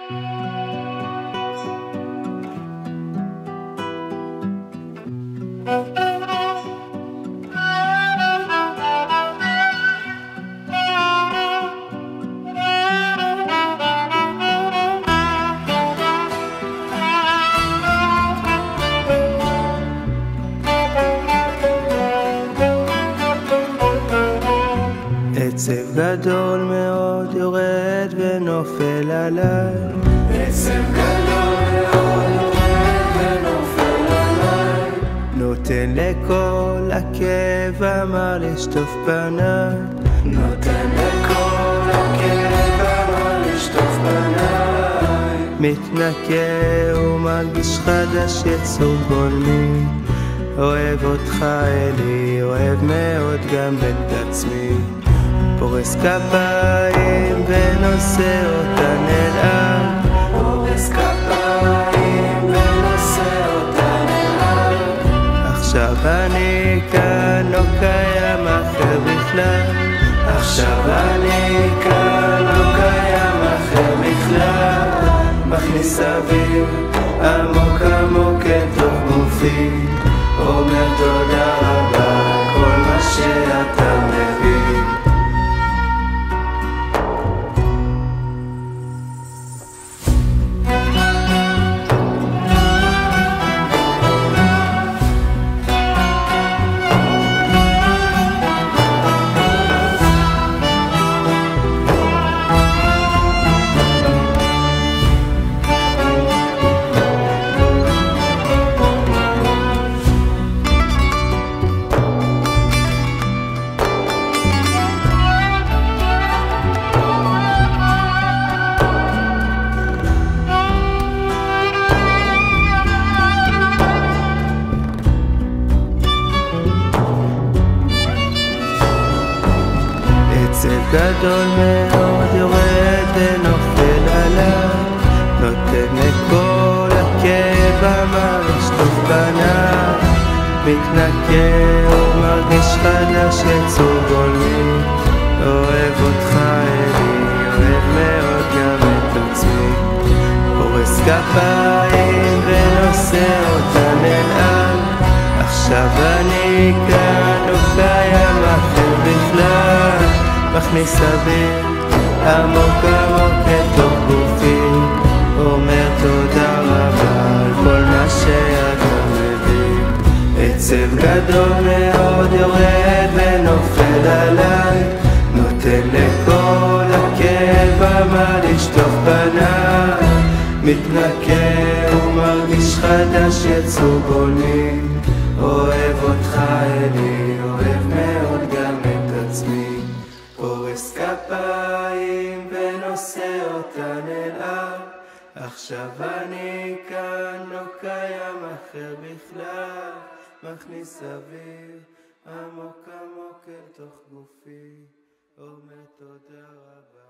עצב גדול מאוד יורד ונופל עליי, עצב גדול מאוד יורד ונופל עליי, נותן לכל הכאב אמר לשטוף פניי, נותן לכל הכאב אמר לשטוף פניי, מתנקה ומרגיש חדש יצור גולמי, אוהב אותך אלי, אוהב מאוד גם את עצמי, פורס כפיים ונושא אותן אל על, פורס כפיים ונושא אותן אל על, עכשיו אני כאן לא קיים אחר בכלל, עכשיו אני כאן לא קיים אחר בכלל, מכניס אוויר עמוק עמוק אל תוך גופי, אומר תודה רבה כל מה שאתה מביא. עצב גדול מאוד יורד ונופל עליי, נותן לכל הכאב אמר לשטוף פניי, מתנקה ומרגיש חדש יצור גולמי, אוהב אותך אלי, אוהב מאוד גם את עצמי, פורס כפיים ונושא אותן אל על, עכשיו אני כאן לא קיים אחר בכלל, מכניס אוויר עמוק עמוק לתוך גופי, אומר תודה רבה על כל מה שאתה מביא. עצב גדול מאוד יורד ונופל עליי, נותן לכל הכאב אמר לשטוף פניי, מתנקה ומרגיש חדש יצור גולמי, אוהב אותך אלי, אוהב מאוד גם את עצמי, פורס כפיים ונושא אותן אל על, עכשיו אני כאן לא קיים אחר בכלל, מכניס אוויר עמוק עמוק אל תוך גופי, אומר תודה רבה.